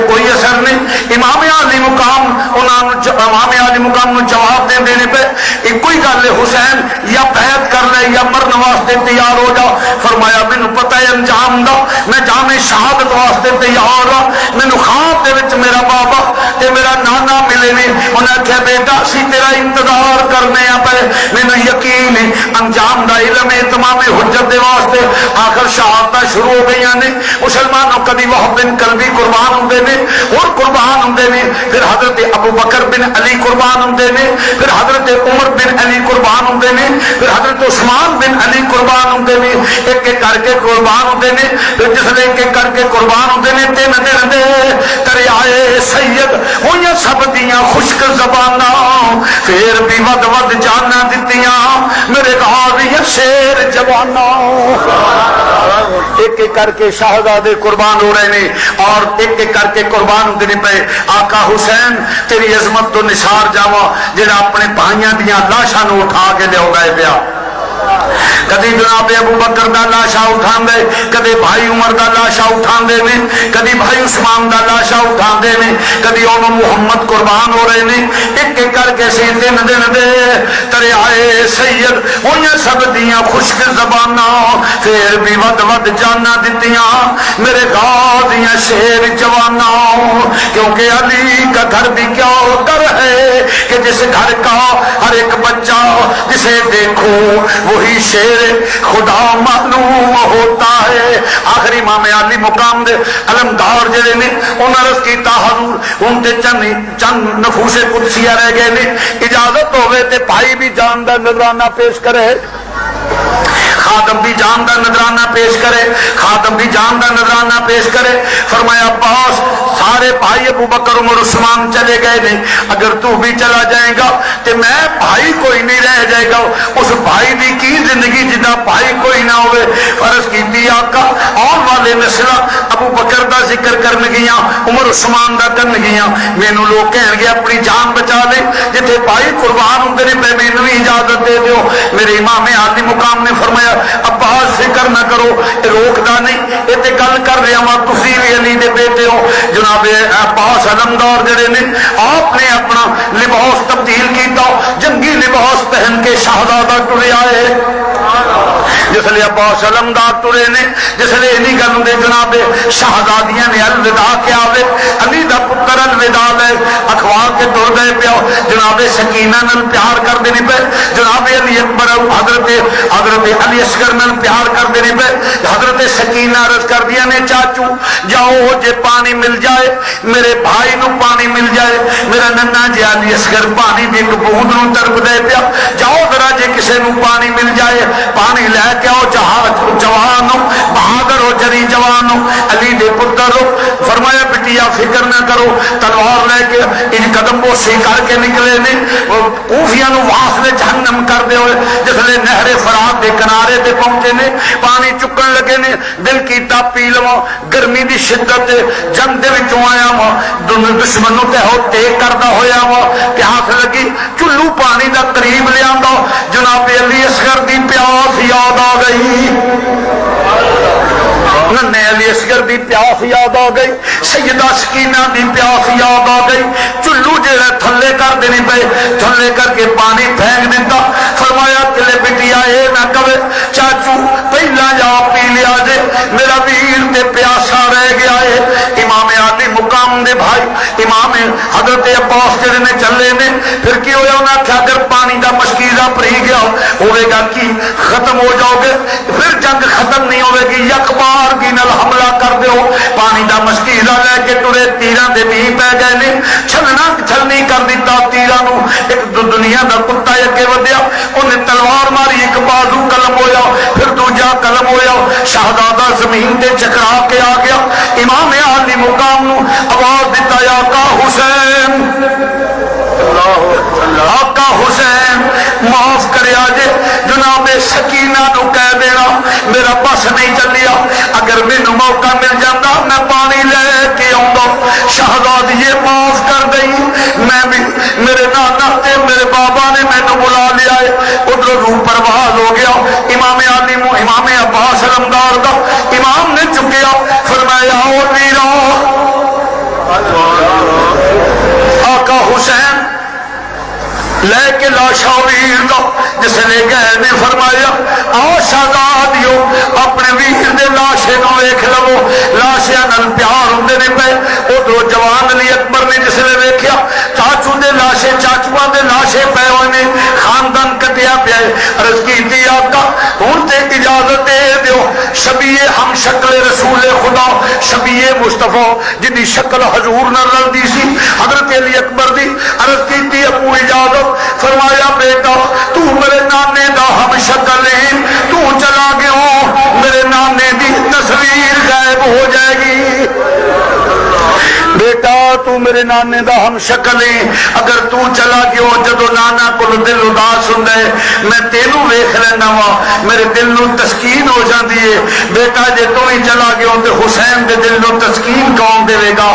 کوئی اثر نہیں. امام علی مقام امام علی مقام جواب دینے پہ ایک کوئی گل ہے حسین یا بیعت کر لے یا مرن واسطے تیار ہو جا. فرمایا مینوں پتہ ہے انجام دا, میں جامع شہادت واسطے تیار ہاں. مینوں خواب دے وچ میرا بابا تے میرا نانا ملے نے, انہاں آکھیا بیٹا اسی تیرا انتظار کرنے آ پے, مینوں یقین ہے انجام دا علم ہے تمام حجت دے واسطے. آخر شہادت شروع ہو گئی نے. مسلمانوں کدی وہب بن کلبی قربان ہوندے نے اور قربان ہوندے نے, پھر حضرت ابو بکر بن علی قربان ہوندے نے, پھر حضرت عمر بن علی قربان ہوندے نے, پھر حضرت عثمان بن علی قربان ہوندے نے. ایک ایک کر کے قربان ہوندے نے. پھر جس لے ایک ایک کر کے قربان ہوندے نے 3 دن دے دریائے سید ہویاں سب دیاں خشک زباناں, پھر بھی ود ود جانا دتیاں میرے غازی شیر جواناں. ایک ایک کر کے شہزادے قربان ہو رہے ہیں اور ایک ایک کر کے قربان ہوندے نے پے. آقا حسین تیری عظمت تو نثار جاواں جڑا اپنے بھائیاں دیاں لاشاں نو اٹھا کے لے گئے پیا. کدی جناب ابو بکر دا لاشا اٹھان دے, کدی بھائی عمر دا لاشا اٹھان دے نے, کدی بھائی عثمان دا لاشا اٹھان دے نے, کدی اونوں محمد قربان ہو رہے نے. ایک ایک کر کے سی 3 دن دے دریائے سید ہویاں سب دیاں خشک زباناں, پھر بھی ود ود جانا دتیاں میرے غازیاں شیر جواناں. کیونکہ علی کا گھر بھی کیا در ہے کہ جس گھر کا ہر ایک بچہ جسے دیکھو وہی شیر خدا معلوم ہوتا ہے. آخری امام علی مقام دے علمدار جڑے نے انہاں رس کیتا حضور ان تے چند نفوس قدسیہ رہ گئے نے. اجازت ہوئے تے بھائی بھی جان دا نذرانہ پیش کرے, خادم بھی جان دا نذرانہ پیش کرے, خادم بھی جان دا نذرانہ پیش کرے. فرمایا عباس سارے بھائی ابو بکر عمر عثمان چلے گئے نے, اگر تو بھی چلا جائے گا تو میں بھائی کوئی نہیں رہ جائے گا. اس بھائی دی کی زندگی جدا بھائی کوئی نہ ہوئے. فرض کی آقا آن والے نسل ابو بکر دا ذکر کرن گیاں, عمر عثمان دا کرن گیاں, مینوں لوگ کہن گے اپنی جان بچا لے, جتھے بھائی قربان ہوندے نے پہ مینوں اجازت دے دیو. میرے امام عالی مقام نے فرمایا عباس فکر نہ کرو, روکدا نہیں, یہ تے گل کر رہا وا تسی بھی علی دے بیٹے ہو. جناب عباس علمدار جڑے نے آپ نے اپنا لباس تبدیل کیتا, جنگی لباس پہن کے شہزادہ ٹرے آئے. جس لئے عباس علمدار ٹرے نے, جس لئے نہیں گل دے جناب شہزادیاں نے الوداع کیا وے, علی دا پتر الوداع لے اخوا کے ٹر گئے پیا. جناب سکینہ نال پیار کر دینے پہ, جناب علی اکبر حضرت علی اصغر نال پیار کر دینے پہ. حضرت سکینہ عرض کر دیا نے چاچو جاؤ جے پانی مل جائے میرے بھائی نو پانی مل جائے, میرا ننا جی علی اصغر پانی دی ایک بوند نو ترک دے پیا, جاؤ ذرا جے کسے نو پانی مل جائے پانی لے کے آؤ. جوان ہو بہادر ہو جری جوان ہو علی دے پتر ہو. فرمایا بٹیا فکر نہ کرو, تلوار لے کے ان قدم بوسی کر کے نکلے نے کوفیاں نو واسطے جہنم کر دے ہوئے. جس لے نہر فرات دے کنارے تے پہنچے نے, پانی چکن لگے نے, دل کیتا پی لواں, گرمی دی شدت جنگ دے وچوں آیا وا, دشمنوں تے ہو ٹیک کردا ہویا وا, پیاس لگی چلو پانی دا قریب لے آندا. جناب علی اصغر دی پیاس یاد آ گئی, ننے علی اصغر دی پیاس یاد آ گئی, سیدہ سکینہ دی پیاس یاد آ گئی. چلو جڑا تھلے کر دینے پے, تھلے کر کے پانی پھینک دیتا. فرمایا تلے بٹیا اے نہ کہے چاچو پہلا جا پی لیا جے, میرا ویر تے پیاسا رہ گیا ہے. امام عالی مقام دے بھائی امام حضرت عباس جڑے نے چلے نے, پھر کی ہویا انہاں آکھیا اگر پانی دا مشکیزہ پری گیا ہوے گا کی ختم ہو جاؤ گے, پھر جنگ ختم نہیں ہوے گی, یک بار کی نال حملہ کر دیو. پانی دا مشکیزہ لے کے ٹرے, تیراں دے بھی پہ گئے نے, چھلنی کر دیتا تیراں نو. ایک دنیا دا کتا اگے ودیا, انہیں تلوار ماری, ایک بازو قلم ہویا, پھر دوجا قلم ہویا, شہزادہ زمین تے چکرا کے آ گیا. امام عالی مقام نو آواز دیتا یا آقا حسین, آقا حسین معاف کریا جے, جناب سکینہ نو کہہ دینا میرا بس نہیں چلیا, اگر مینوں موقع مل جاتا میں پانی لے کے آؤں. شہزادی یہ معاف کر گئی, میں بھی میرے نانا تے میرے بابا نے مینوں بلا لیا ہے. ادھر روح پرواز ہو گیا. امام علی امام عباس علمدار دا امام نے چکیا, فرمایا او ویرا کے لاشا ویر دا جس نے گئے نے فرمایا آؤ شہزادیو اپنے ویر دے لاشے نو ویکھ لو لاشیاں نال پیار ہوندے نے پے ادھر جوان علی اکبر نے جس نے ویکھیا چاچو دے لاشے چاچواں دے لاشے پے ہوئے نے خاندان کٹیا پیا ہے عرض کیتی آقا ہن تے اجازت دے دیو شبیہ ہم شکل رسول خدا شبیہ مصطفیٰ جدی شکل حضور نہ رلدی سی حضرت علی اکبر دی عرض کیتی ابو اجازت فرمایا بیٹا تو میرے نانے دا ہم شکل ہے تو چلا گیا میرے نانے دی تصویر غائب ہو جائے گی بیٹا تو میرے نانے دا ہم شکل ہے اگر تو چلا گیا جدو نانا کو دل اداس ہوندا ہے میں تینوں ویکھ لینا وا میرے دل نو تسکین ہو جاندی ہے بیٹا جے تو ہی چلا گیا تے حسین دے دل نو تسکین کون دے گا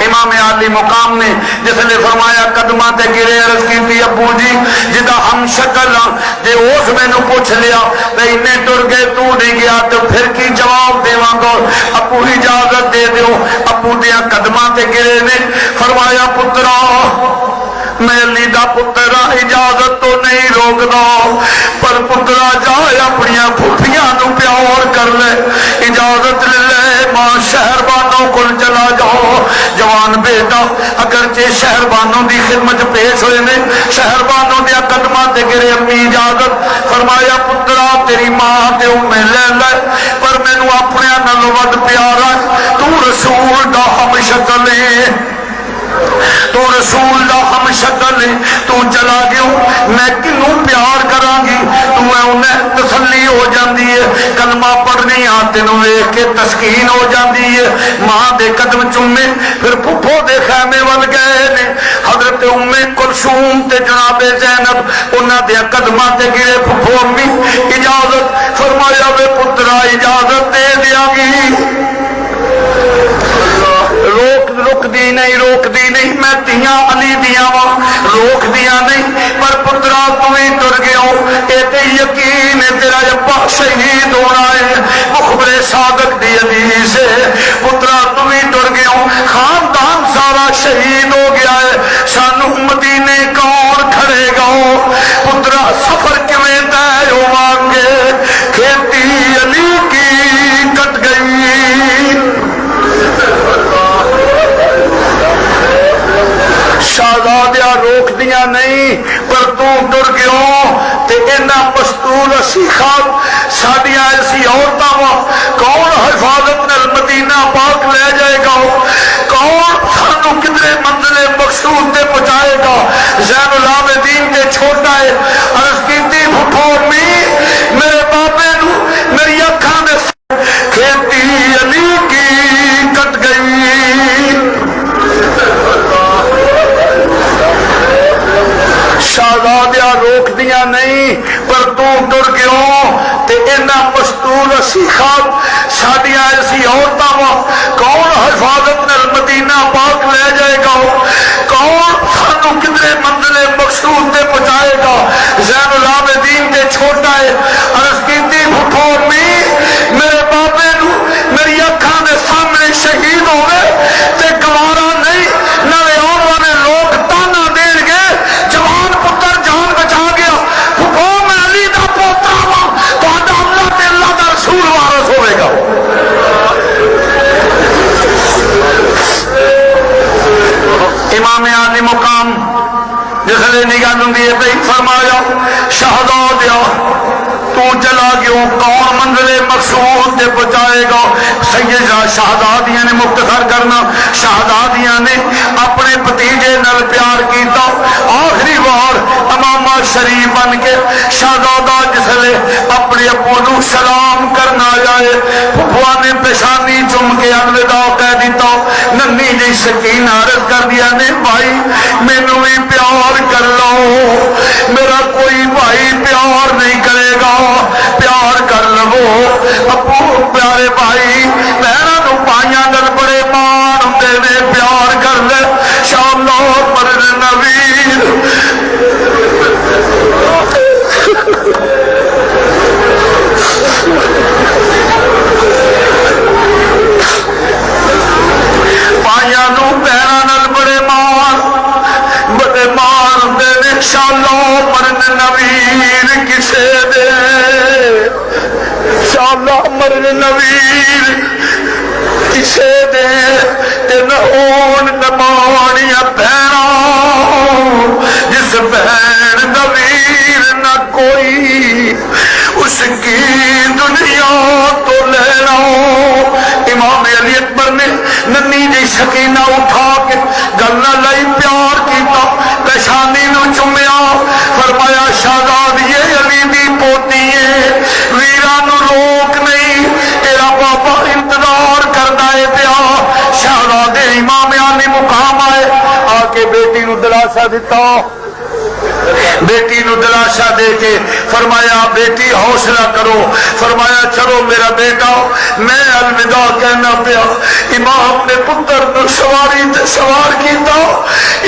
امام عالی مقام نے جس نے فرمایا قدماں تے گرے عرض کیتی ابو جی جدا ہم شکل جے اس مینوں پوچھ لیا تے اینے ٹر گئے تو نہیں گیا تے پھر کی جواب دیواں گا ابو اجازت دے دیو ابو دیاں قدماں تے گرے نے فرمایا پترا میں علی دا پترا اجازت تو نہیں روک دا پر پترا جائے اپنی پھوپھیاں نو پیار کر لے اجازت لے لے ماں شہربانوں کو چلا جاؤ جوان بیٹا اگرچہ شہربانوں دی خدمت پیش ہوئے نے شہربانوں دیا قدماں تے گرے امی اجازت فرمایا پترا تیری ماں تے میں لے لے پر مینوں اپنے نال ود پیارا تو رسول دا ہم شکل ہے تو رسول دا ہم شکل تو چلا گیا میں کنوں پیار کراں گی تو انہیں تسلی ہو جاندی ہے کلمہ پڑھنی تینوں ویکھ کے تسکین ہو جاندی ہے ماں دے قدم چومے پھر پھپھو دے خیمے ول گئے نے حضرت ام کلثوم تے جناب زینب انہاں دے قدماں تے گرے پھپھو امی اجازت فرمایا وے پترا اجازت دے دیاں گی روک دی نہیں میں تیاں علی دیاں وا روک دیا نہیں پر پترا تو ہی تر گیا اے تے یقین ہے تیرا ابا شہید ہونا ہے مخبر صادق دی حدیث ہے پترا تو ہی تر گیا خاندان سارا شہید ہو گیا ہے سانو مدینے کون کھڑے گا پترا سفر کیویں طے ہوا گے کھیتی علی کی کٹ گئی شہزادیاں روک دیا نہیں پر تو ٹر گیا تے اینا مستور سیخات ساڈیاں ایسی عورتاں وا کون حفاظت نال مدینہ پاک لے جائے گا کون سانو کدرے منزل مقصود تے پہنچائے گا زین العابدین تے چھوٹا ہے عرض کیتی پھپھو امی میرے بابے نو میری اکھاں دے کھیتی علی کی کٹ گئی شہزادیاں روک دیا نہیں پر تو ٹر گیا تے اینا مستور سیخات ساڈیاں ایسی عورتاں وا کون حفاظت نال مدینہ پاک لے جائے گا کون سانو کدرے منزل مقصود تے پہنچائے گا زین العابدین تے چھوٹا ہے عرض کیتی پھپھو امی میرے بابے نو میری اکھاں دے سامنے شہید ہوئے تے گوارا نہیں نالے آن والے لوگ تانا دین گے جوان پتر جان بچا گیا پھپھو میں علی دا پوترا وا تہاڈا اللہ تے اللہ دا رسول وارث ہوے گا امام عالی مقام جس نے نگاہ لندی پہ فرمایا شہزادیاں تو چلا گیا کون منزل مقصود تے پہنچائے گا سیدہ شہزادیاں نے مختصر کرنا شہزادیاں نے اپنے بھتیجے نال پیار کیتا آخری بار امامہ شریف بن کے شہزادہ جسلے اپنے ابو نو سلام کرنا جائے پھپھوا نے پیشانی چم کے الوداع کہہ دیتا ننھی جی سکینہ عرض کر دیا نے بھائی مینوں بھی پیار کر لو میرا کوئی بھائی پیار نہیں کرے گا پیار کر لو ابو پیارے بھائی بہنوں نو پائیاں گل بڑے مان ہوندے نے پیار کر لے شاہ اللہ پر نویر پائیاں نو بہنوں نال بڑے مان ہوندے نے شاہ اللہ پر پتر نویر کسے دے تے نہ ہون نمانیاں بہناں جس بہن نویر نہ کوئی اس کی دنیا تو لینا. امام علی اکبر نے ننی جی سکینہ اٹھا کے گلہ لائی پیار کیتا پیشانی نو چومیا فرمایا شہزادی علی دی پوتی ہے ویراں نو روک نہیں تیرا بابا انتظار کردا ہے پیا. شہزادے امام علی مقام آئے آ کے بیٹی نو دلاسا دیتا بیٹی نو دلاسا دے کے فرمایا بیٹی حوصلہ کرو. فرمایا چلو میرا بیٹا میں الوداع کہنا پیا. امام نے پتر نو سواری تے سوار کیتا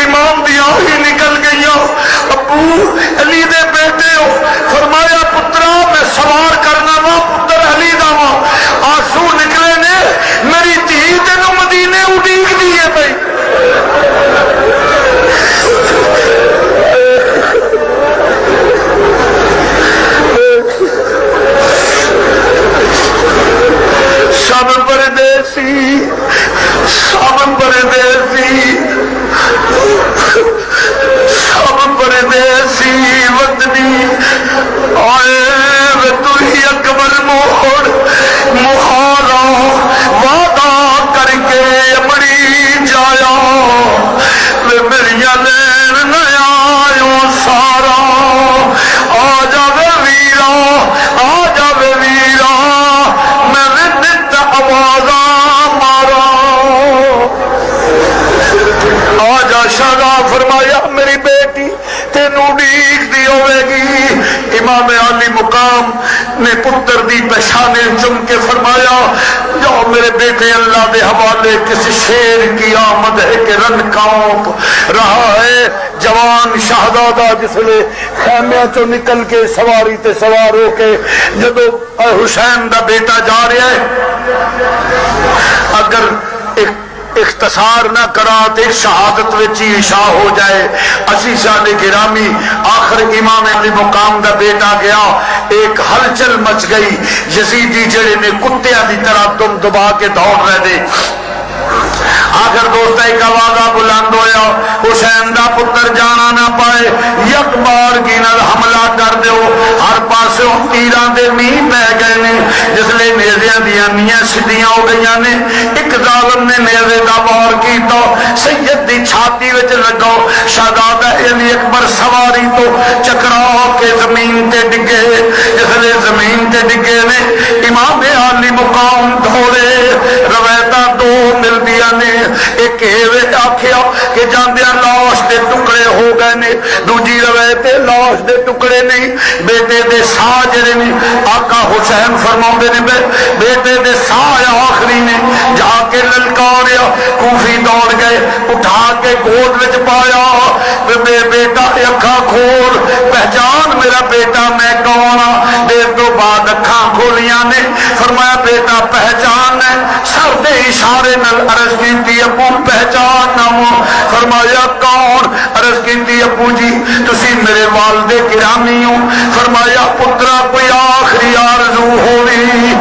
امام دی آہی نکل گئی ابو علی دے بیٹے ہو. فرمایا پترا میں سوار کرنا وا پتر علی دا وا آنسو نکلے نے میری دھی تینوں مدینے اڈیک دی ہے بھائی. سب پردیسی سب پردیسی سب پردیسی وطنی آئے تو ہی اکبر موڑ مہارا وعدہ کر کے بڑی جایا میری لین نیا سارا آ جاوے ویرا آ جاوے ویرا میں نت آوازاں مارا. آ جا شاہ فرمایا میری بیٹی تینوں ڈیک دی ہوے گی. امام علی مقام نے پتر دی پیشانے چم کے فرمایا جاؤ میرے بیٹے اللہ دے حوالے کسی شیر کی آمد ہے کہ رن کانپ رہا ہے. جوان شہزادہ جس نے خیمیاں چو نکل کے سواری تے سوار ہو کے جدو حسین دا بیٹا جا رہا ہے اگر اختصار نہ کرا تو شہادت وچ ہی عشاء ہو جائے. اسی سال گرامی آخر امام علی مقام دا بیٹا گیا ایک ہلچل مچ گئی. یزیدی جڑے نے کتیاں دی طرح تم دبا کے دوڑ رہے تھے. آخر دوست ایک آوازہ بلند ہویا حسین دا پتر جانا نہ پائے یک بار کی نال حملہ کر دیو. ہر پاسے تیران دے مین بہ گئے نے جس لئے نیزیاں دیا نیاں سدیاں ہو گئیاں نے. ایک ظالم نے نیزے دا وار کیتا سید دی چھاتی وچ لگاؤ شہزادہ علی اکبر سواری تو چکرا کے زمین تے ڈگے. جس لئے زمین تے ڈگے نے امام علی مقام دھوڑے روایتاں دو مل دیا نے. ایک آخیا کہ جاندیا لاش دے ٹکڑے ہو گئے نے دوجی روایت لاش دے ٹکڑے نہیں بیٹے دے سا جڑے نے آقا حسین فرماؤندے نے بیٹے دے سا آخری نے جا کے للکاریا کوفی دوڑ گئے اٹھا کے گود وچ پایا بیٹا اکھاں کھول پہچان میرا بیٹا میں کون ہاں. دیر تو بعد اکھاں کھولیاں نے فرمایا بیٹا پہچان ہے سر دے اشارے نال عرض کی ابو پہچان نہ ہو. فرمایا کون؟ عرض کی ابو جی تسی میرے والد گرامی ہو. فرمایا پترا کوئی آخری آرزو ہوئی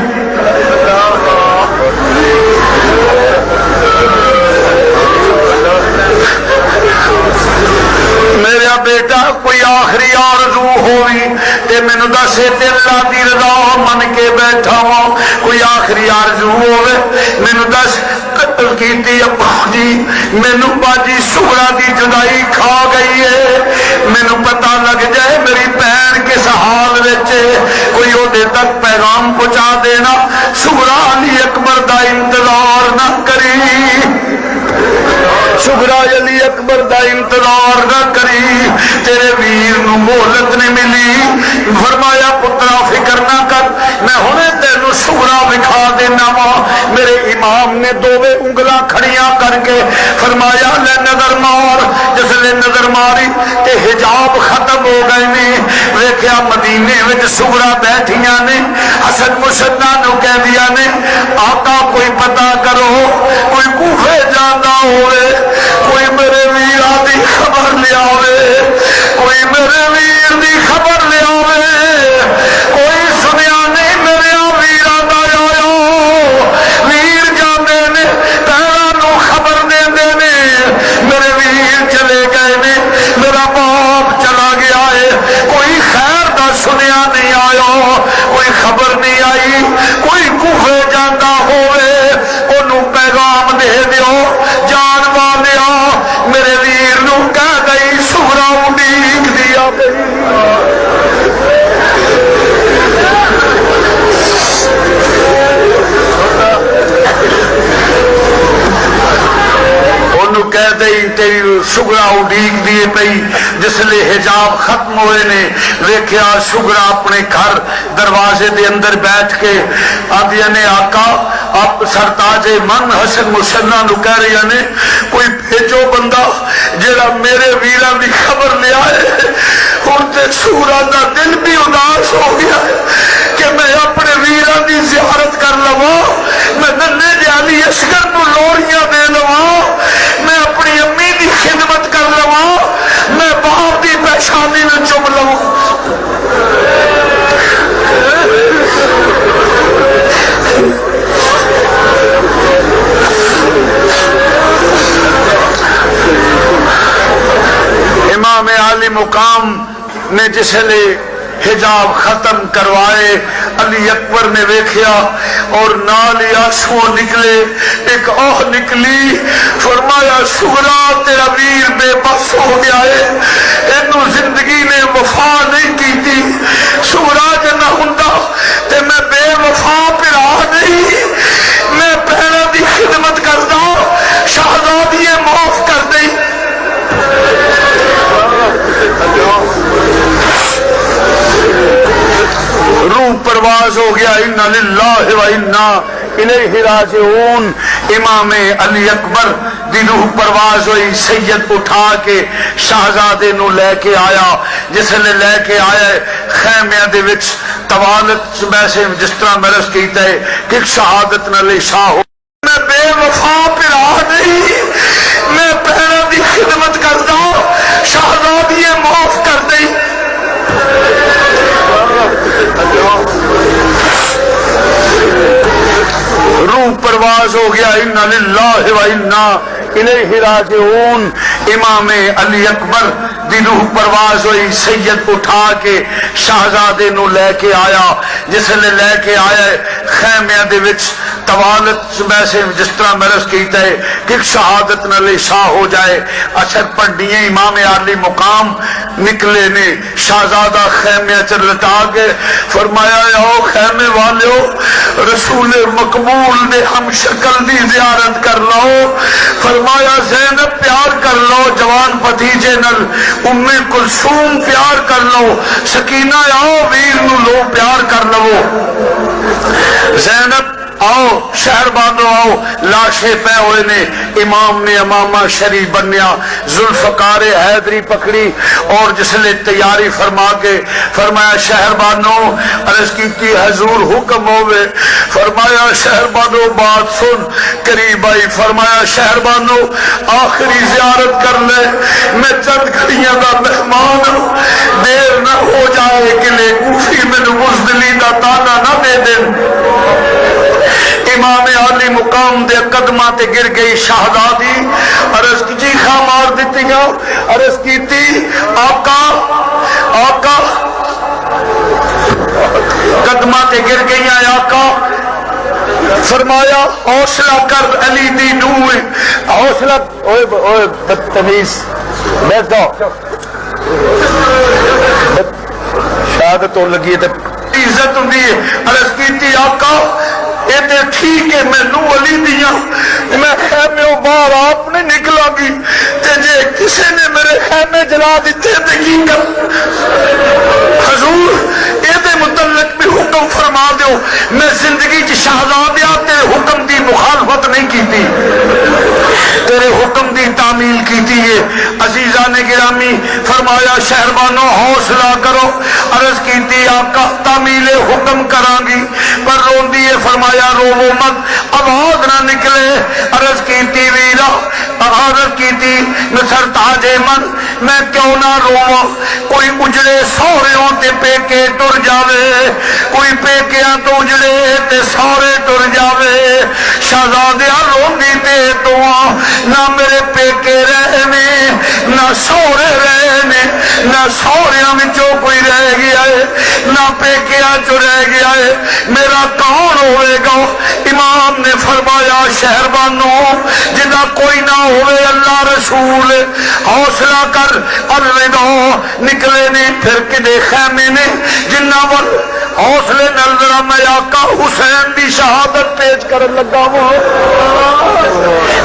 میرا بیٹا کوئی آخری آرزو ہوئی تے مینوں دسے تے اللہ دی رضا من کے بیٹھا ہوں. کوئی آخری آرزو ہوے مینوں دس. کیتی ابو جی مینوں باجی سغرا دی جدائی کھا گئی ہے مینوں پتہ لگ جائے میری بہن کس حال وچ کوئی اودے تک پیغام پہنچا دینا. سغرا علی اکبر دا انتظار نہ کری سغرا علی اکبر دا انتظار نہ کری تیرے ویر نو مہلت نہیں ملی. فرمایا پترا فکر نہ کر میں ہنے تینوں سغرا دکھا دینا وا. میرے امام نے دوویں انگلاں کھڑیاں کر کے فرمایا لے نظر مار. جس نے نظر ماری تے حجاب ختم ہو گئے نے ویکھیا مدینے وچ سغرا بیٹھیاں نے حسن مشدہ نو کہہ دیا نے آقا کوئی پتہ کرو کوئی کوفے جانا ہوئے کوئی میرے ویرا دی خبر لے آوے کوئی میرے ویر دی خبر لے آوے کوئی سنیا نہیں میرے ویرا دا آیا کہہ دئی تیری سگرا اڈیق دیے پئی جس لئے حجاب ختم ہوئے نے ویکھیا سگرا اپنے گھر دروازے دے اندر بیٹھ کے آدیا نے آقا آپ سرتاج من حسن مسنہ نو کہہ رہی نے کوئی بھیجو بندہ جڑا میرے ویران دی خبر لے آئے ہن تے سورا دا دل بھی اداس ہو گیا ہے کہ میں اپنے ویران دی زیارت کر لواں میں ننے جالی اصغر نو لوڑیاں دے لواں میں اپنی امی دی خدمت کر لواں میں باپ دی پیشانی میں چم لواں امام عالی مقام نے جس لئے حجاب ختم کروائے علی اکبر نے ویکھیا اور نال آنسو نکلے ایک اوہ نکلی فرمایا سغرا تیرا ویر بے بس ہو گیا ہے اینو زندگی نے وفا نہیں کی تھی سغرا جنہ ہندا تے میں بے وفا پھرا نہیں میں بہنوں دی خدمت کردا شہزادی معاف کر دئی روح پرواز ہو گیا انا للہ و انا الیہ راجعون امام علی اکبر دی روح پرواز ہوئی سید اٹھا کے شہزادے نو لے کے آیا جس نے لے کے آیا خیمے دے وچ طوالت ویسے جس طرح مرض کیتا ہے کہ شہادت نہ لے شاہ ہو میں بے وفا پھرا نہیں میں بہنوں دی خدمت کردا شہزادی معاف کر دئی روح پرواز ہو گیا انا للہ و انا الیہ راجعون امام علی اکبر دی روح پرواز ہوئی سید اٹھا کے شہزادے نو لے کے آیا جس نے لے کے آیا خیمے دے وچ طوالت ویسے جس طرح مرض کیتا ہے کہ شہادت نہ لے شاہ ہو جائے اثر پڑھنیے امام عالی مقام نکلے نے شہزادہ خیمے چ لٹا کے فرمایا او خیمے والو رسول مقبول نے ہم شکل دی زیارت کر لو فرمایا زینب پیار کر لو جوان بھتیجے نل ام کلثوم پیار کر لو سکینہ آؤ ویر نو لو پیار کر لو زینب آؤ شہر بانو آؤ لاشے پہ ہوئے نے امام نے امامہ شریف بنیا ذوالفقار حیدری پکڑی اور جس نے تیاری فرما کے فرمایا شہر بانو عرض کی تھی حضور حکم ہوئے فرمایا شہر بانو بات سن قریب آئی فرمایا شہر بانو آخری زیارت کر لے میں چند گھڑیاں دا مہمان ہوں دیر نہ ہو جائے کہ لے کوفی میں بزدلی دا تانا نہ دے دیں امام عالی مقام دے قدمہ تے گر گئی شہزادی عرض کی چیخا مار دیتی گا عرض کی تھی آقا آقا قدمہ تے گر گئی ہیں آقا فرمایا حوصلہ کر علی دی نوے حوصلہ اوے بدتمیز بیٹھ جاؤ شہادت تو لگی ہے عزت ہوں دی عرض کی تھی آقا ایتے ٹھیک ہے میں نو علی دیا میں خیمے باہر آپ نے نکلا گی تے جے کسی نے میرے خیمے جلا دیتے تے کی کر حضور ایتے متعلق بھی حکم فرما دیو میں زندگی چ شہزادیاں تیرے حکم دی مخالفت نہیں کیتی تیرے حکم دی تعمیل کیتی ہے عزیزان گرامی فرمایا شہربانو حوصلہ کرو عرض کیتی آقا تعمیل حکم کران گی پر رون دیے فرمایا رو مت آواز نہ نکلے عرض کیتی ویرا عرض کیتی نصر تاج من میں کیوں نہ رواں کوئی اجڑے سہریوں تے پیکے ٹر جاوے کوئی پیکیاں تو اجڑے تے سہرے ٹر جاوے شہزادیاں روندی تے تو نہ میرے پیکے رہنے نہ سہرے رہنے نہ سہریاں وچوں کوئی رہ گیا ہے نہ پیکیاں چ رہ گیا ہے میرا کون ہوئے گا امام نے فرمایا شہربانو جدا کوئی نہ ہوئے اللہ رسول حوصلہ کر الوداع نکلے نے پھر کدے خیمے نے جنہ ول حوصلے نال ذرا میں آقا حسین دی شہادت پیش کرن لگا وا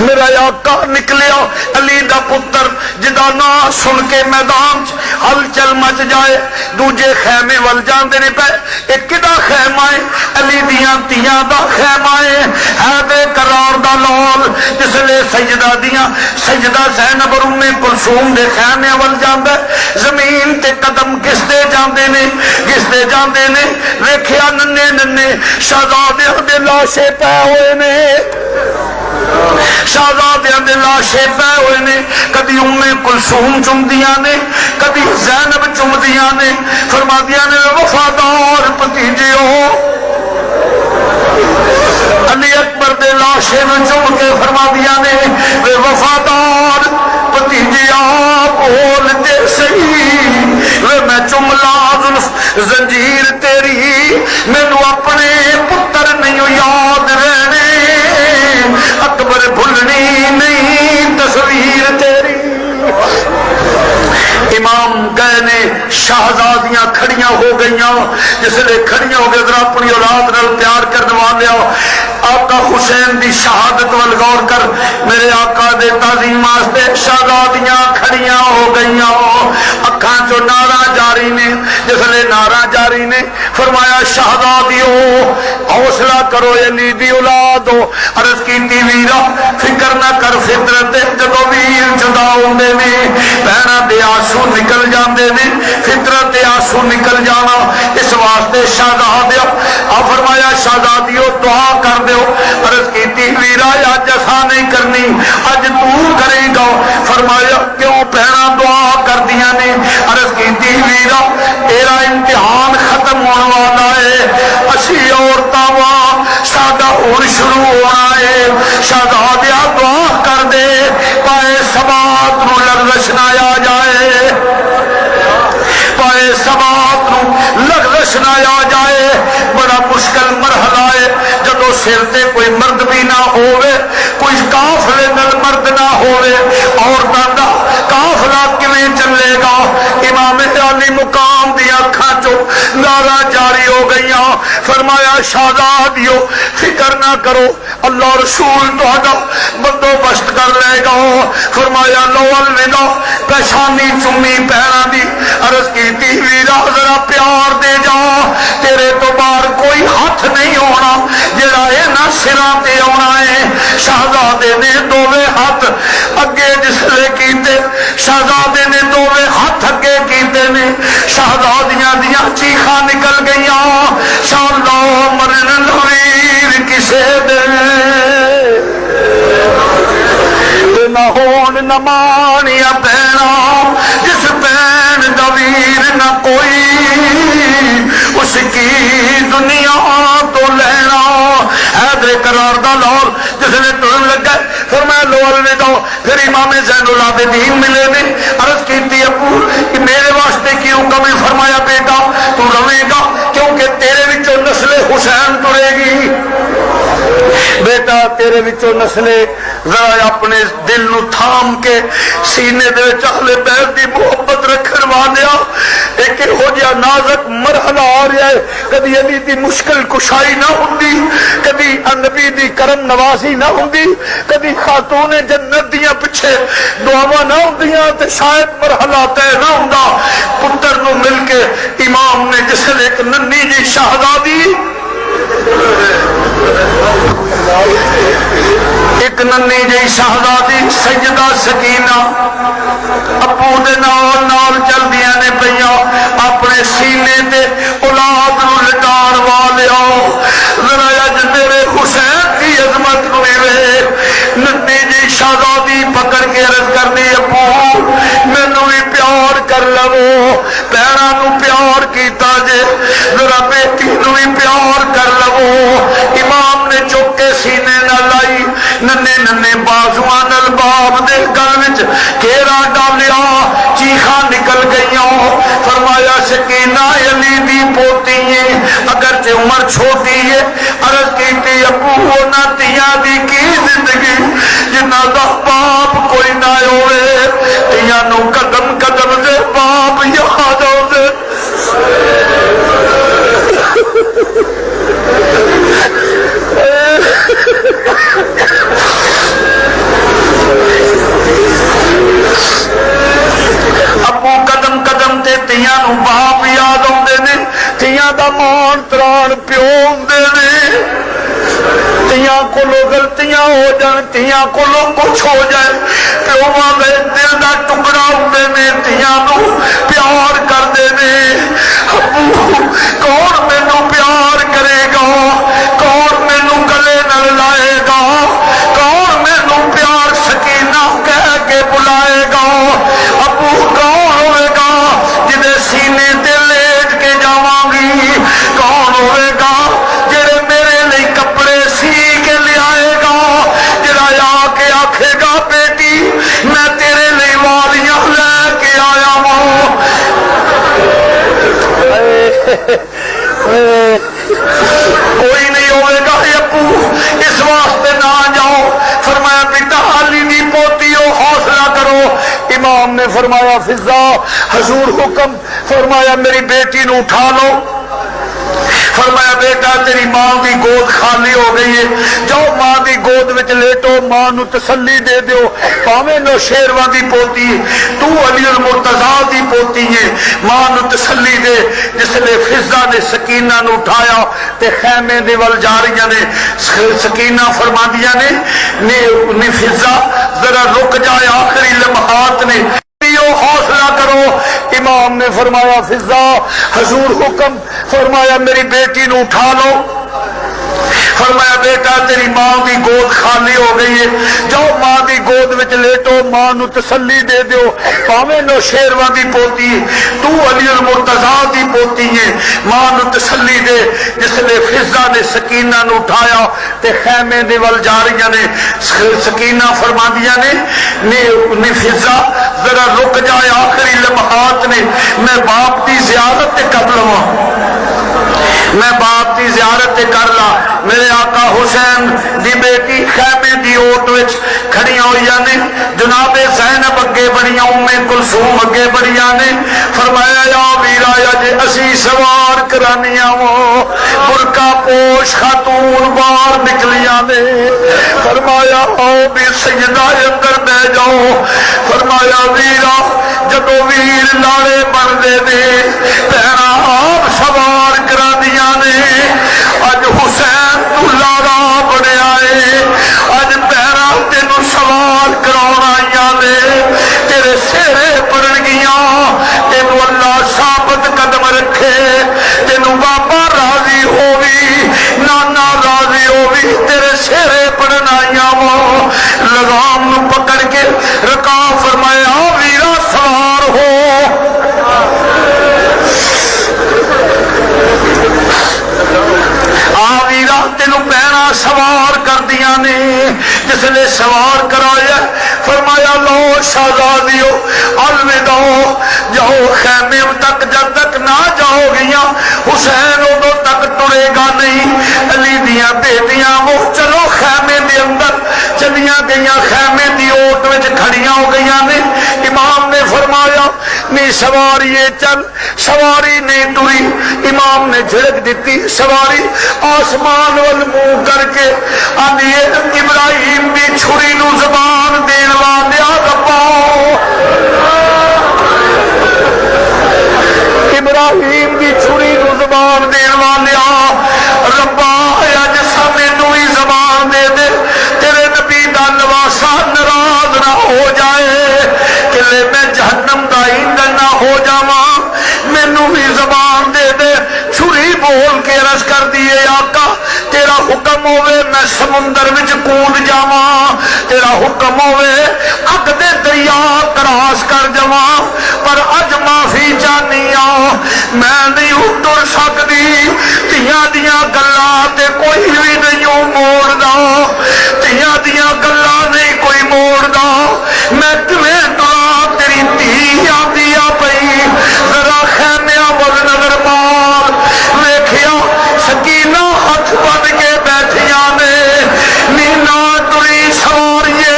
میرا آقا نکلیا علی دا پتر جدا نا سن کے میدان ہلچل مچ جائے دوجے خیمے ول جاندے نے پے ایک کدا خیمہ ہے علی دیاں تیاں دا خیمہ ہے حیدر قرار دا لال جس لے سجدہ دیاں سجدہ زینب ام کلثوم دے خیمے ول جاندا زمین تے قدم گھسدے جاندے نے ویکھیا ننے ننے شہزادیاں دے لاشے پے ہوئے نے شہزادیاں دے لاشے پے ہوئے نے کدی ام کلثوم چمدیاں نے کدی زینب چمدیاں نے فرمادیاں نے وفادار بھتیجیو علی اکبر دے لاشے میں چم کے فرمادیاں نے وے وفادار بھتیجیا بول دے صحیح وے میں چملا زلف زنجیر تیری مینو اپنے پتر نہیں یاد رہنے اکبر بھولنی نہیں تصویر تیری امام گئے نے شہزادیاں کھڑیاں ہو گئیاں جس لئے کھڑیاں ہو گئے ذرا اپنی اولاد نال پیار کرنوا لیا آقا حسین دی شہادت وال غور کر میرے آقا دے تعظیم واسطے شہزادیاں کھڑیاں ہو گئیاں اکھاں چو نعرہ جاری نے جس لئے نعرہ جاری نے فرمایا شہزادیو حوصلہ کرو علی دی اولاد ہو عرض کیتی ویرا فکر نہ کر فطرت جدو ویر جدا ہوندے نے پیراں دے آنسو نکل جاندے نے فطرت آنسو نکل جانا اس واسطے شہزادیو فرمایا شہزادیو دعا کر دیو عرض کیتی ویرا اج اساں نہیں کرنی اج تو کرے گا فرمایا کیوں پیراں دعا کر دیاں نے عرض کیتی ویرا تیرا امتحان ختم ہونے والا ہے اسی عورتاں وا ساڈا ہون شروع ہونا ہے شہزادیا دعا کر دے پائے سبات نو لغزش نہ آ جائے پائے سبات نو لغزش نہ آ جائے بڑا مشکل مرحلہ ہے جدو سر تے کوئی مرد بھی نہ ہوئے کوئی قافلے نال مرد نہ ہوئے عورتاں دا قافلہ کیویں چلے گا امام علی مقام دی اکھاں چو نعرہ جاری ہو گئیاں فرمایا شہزادیو فکر نہ کرو اللہ رسول تہاڈا بندوبست کر لے گا فرمایا لو الوداع پیشانی چمی پیراں دی عرض کیتی ویرا ذرا پیار دے جا تیرے تو باہر کوئی ہاتھ نہیں ہونا جڑا اے نہ سراں تے آنا ہے شہزادے نے دوویں ہاتھ اگے جس لے کیتے شہزادے نے دوویں ہاتھ اگے کیتے نے شہزادیاں دیاں چیخاں نکل گئیاں شاءاللہ مرن لویر کسے دے نہ ہون نہ مانیا پینا جس پین دا ویر نہ کوئی اس کی دنیا تو لینا حیدر قرار دا لال جس نے ٹرن لگا فرمایا لو الوداع پھر امام زین العابدین ملے نے عرض کیتی ابو کہ میرے واسطے کی حکم ہے فرمایا بیٹا تو رہے گا کیونکہ تیرے وچوں نسل حسین ٹرے گی بیٹا تیرے وچوں نسل ذرا اپنے دل نو تھام کے سینے دے اہل بیت دی محبت رکھن والیا ایک ہو جیا نازک مرحلہ آ رہا ہے کبھی علی دی مشکل کشائی نہ ہوندی کبھی نبی دی کرم نوازی نہ ہوندی کبھی خاتون جنت دیاں پیچھے دعاواں نہ ہوندیاں تے شاید مرحلہ طے نہ ہوندا پتر نو مل کے امام نے جس نے ایک ننھی جی شہزادی ایک ننھی جی شہزادی سیدہ سکینہ ابو دے نال نال چل دیا نے پئیاں اپنے سینے تے اولاد نو لٹان والیا ذرا اج میرے حسین کی عظمت نو ویکھ ننھی جی شہزادی پکڑ کے عرض کرنی ابو مینوں بھی پیار کر لو پیراں نو پیار کیتا جے ذرا بیٹی نو بھی پیار کر لو امام نے چک کے سینے نہ لائی ننے ننے بازواں نال باب دے گل وچ گھیرا ڈالیا چیخاں نکل گئیاں فرمایا سکینہ علی دی پوتی ہے اگرچہ عمر چھوٹی ہے عرض کیتی ابو انہاں تیاں دی کی زندگی جنہاں دا باپ کوئی نہ ہوئے جان پیو ہوندے نے تیاں کولو غلطیاں ہو جان تیاں کولو کچھ ہو جائے پیواں دے دل دا ٹکڑا ہوندے نے تیاں نو پیار کردے نے ابو کون مینوں پیار کرے گا کون مینوں گلے نال لائے گا کون مینوں پیار سکینہ کہہ کے بلائے گا ابو کون ہوئے گا جدے سینے تے لیٹ کے جاواں گی کون ہوئے گا جڑے میرے لئی کپڑے سی کے لے آئے گا جڑا آ کے آکھے گا بیٹی میں تیرے لئی والیاں لے کے آیا ہوں کوئی نہیں ہوئے گا ابو اس واسطے نہ جاؤ فرمایا بیٹا علی دی پوتی ہو حوصلہ کرو امام نے فرمایا فضا حضور حکم فرمایا میری بیٹی نو اٹھا لو فرمایا بیٹا تیری ماں دی گود خالی ہو گئی ہے جاؤ ماں دی گود وچ لیٹو ماں نو تسلی دے دیو پاویں نو شیرواں دی پوتی تو علی المرتضی دی پوتی ہے ماں نو تسلی دے جس نے فضا نے سکینہ نو اٹھایا تے خیمے دے ول جا رہی نے سکینہ فرماندیاں نے فضا ذرا رک جائے آخری لمحات نے حوصلہ کرو امام نے فرمایا فضا حضور حکم فرمایا میری بیٹی نو اٹھا لو فرمایا بیٹا تیری ماں دی گود خالی ہو گئی ہے جاؤ ماں دی گود وچ لیٹو ماں نو تسلی دے دیو پاویں نو شیرواں دی پوتی تو علی المرتضی دی پوتی ہے ماں نو تسلی دے جس نے فضا نے سکینہ نو اٹھایا تے خیمے دے ول جا رہی نے سکینہ فرماندیاں نے فضا ذرا رک جائے آخری لمحات نے میں باپ دی زیارت کر لواں میں باپ دی زیارت کر لا میرے آقا حسین دی بیٹی خیمے دی اوٹ وچ کھڑیاں ہوئیاں نے جناب زینب اگے بڑیاں ام کلثوم اگے بڑیاں نے فرمایا یا ویرا اج اسی سوار کرانیاں وا برقع پوش خاتون باہر نکلیاں نے فرمایا آؤ بھی سیدہ اندر بہ جاؤ فرمایا ویرا جدو ویر لاڑے بن دے نے پیرا آپ سوار کرا دیا نے اج حسین تو لاڑا بنیا ہے اج پیرا تینوں سوار کراؤن آئیاں نے تیرے سہرے پڑن گیاں تینوں اللہ ثابت قدم رکھے تینوں بابا راضی ہووی نانا راضی ہووی تیرے سہرے پڑن آئیاں وا لگام نو پکڑ کے رکا فرمایا ویرا سوار ہو ویرا تینوں پیرا سوار کر دیا نے جس نے سوار کرایا فرمایا لو شہزادیو الوداع جاؤ خیمے تک جب تک نہ جاؤ گیاں حسین ادو تک ٹرے گا نہیں علی دیاں بیٹیاں وہ چلو خیمے دے اندر چلیاں گئیاں خیمے دی اوٹ وچ کھڑیاں ہو گئیاں نے امام نے فرمایا نہیں سواری چل سواری نہیں ٹری امام نے جھڑک دیتی سواری آسمان وال منہ کر کے آدھی ابراہیم دی چھری نو زبان دین والیا ربا ابراہیم دی چھری نو زبان دین والیا ربا اج سامنے ہی زبان دے دے تیرے نبی دا نواسا ناراض نہ ہو جائے کہ میں جہنم دا ایندھن نہ ہو جاواں مینوں بھی زبان دے دے چھری بول کے عرض کر دیے آقا تیرا حکم ہوئے میں سمندر وچ کود جاواں تیرا حکم ہوئے اگ دے دریا کراس کر جاواں پر اج معافی چاہنی آ میں نہیں ٹر سکتی تیاں دیاں گلاں تے کوئی بھی نہیں موڑدا تیاں دیاں گلاں نہیں کوئی موڑدا میں کیویں ٹراں تیری دھی آندی آ پئی ذرا خیمیاں ول نظر مار ویکھیا سکینہ ہاتھ بن کے بیٹھیاں نے نینا ٹری سواریے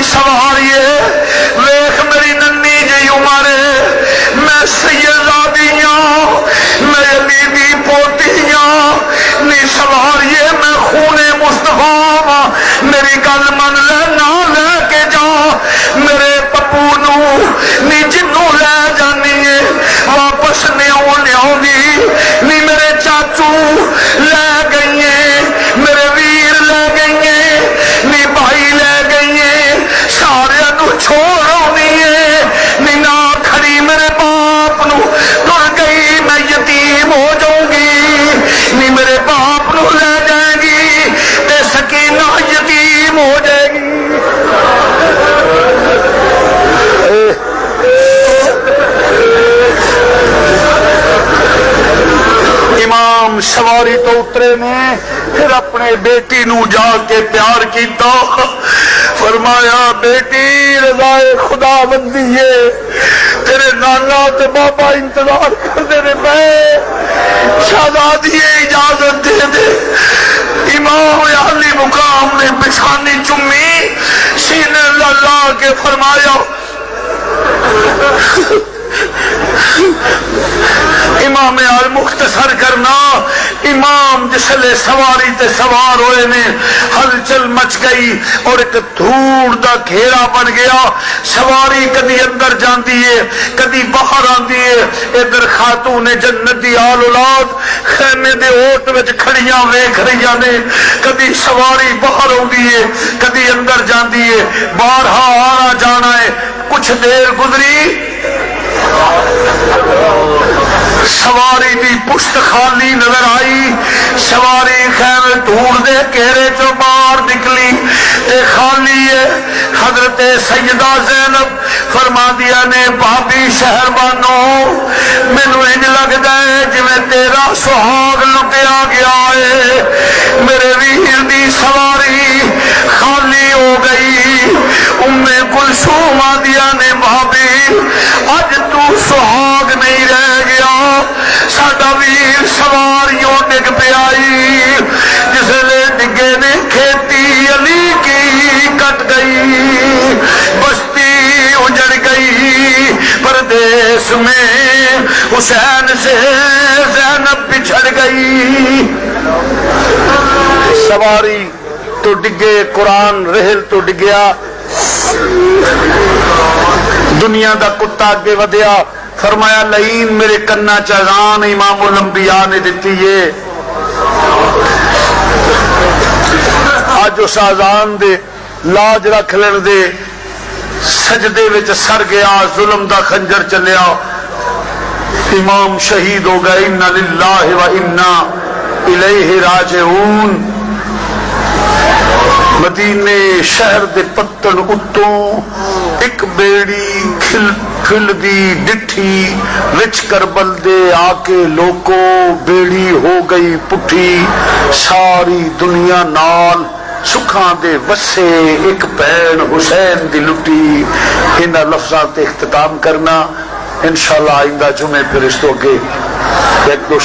سواریے سواری تو اترے نے پھر اپنے بیٹی نو جا کے پیار کیتا فرمایا بیٹی رضائے خدا بندی ہے تیرے نانا تے بابا انتظار کرتے نے پے شہزادی اجازت دے دے امام علی مقام نے پچھانی چمی سینے لا کے فرمایا امام آل مختصر کرنا امام جسلے سواری تے سوار ہوئے نے ہلچل مچ گئی اور ایک دھوڑ دا گھیرا بن گیا سواری کدی اندر جاندی ہے کدی باہر آندی ہے ادھر خاتون جنت دی آل اولاد خیمے دے اوٹ وچ کھڑیاں ویکھ رہیاں نے کدی سواری باہر آندی ہے کدی اندر جاندی ہے بارہا آنا جانا ہے کچھ دیر گزری سواری دی پشت خالی نظر آئی سواری خیر دھوڑ دے گھیرے چو باہر نکلی تے خالی ہے حضرت سیدہ زینب فرما دیا نے بھابی شہر بانو مینو انج لگدا ہے جویں تیرا سہاگ لٹیا گیا ہے میرے ویر دی سواری خالی ہو گئی ام کلثوم آدیا نے بھابی اج تو سہاگ نہیں رہ گیا ساڈا ویر سواریوں ڈگ پیائی جس لے ڈگے نے کھیتی علی کی کٹ گئی بستی اجڑ گئی پردیس میں حسین سے زینب بچھڑ گئی سواری تو ڈگے قرآن رحل تو ڈگیا دنیا دا کتا اگے ودیا فرمایا لئین میرے کنا چاغان امام الانبیاء نے دیتی ہے آج اس آزان دے لاج رکھ لین دے سجدے وچ سر گیا ظلم دا خنجر چلیا امام شہید ہو گئے انا للہ و انا الیہ راجعون مدینے شہر دے پتن اتوں ایک بیڑی کھل دی ڈٹھی وچ کربل دے آکے لوکو بیڑی ہو گئی پٹھی ساری دنیا نال سکھاں دے وسے ایک بین حسین دی لٹی انہاں لفظاں تے اختتام کرنا انشاءاللہ آئندہ جمعے پھر اس تو گے ایک دو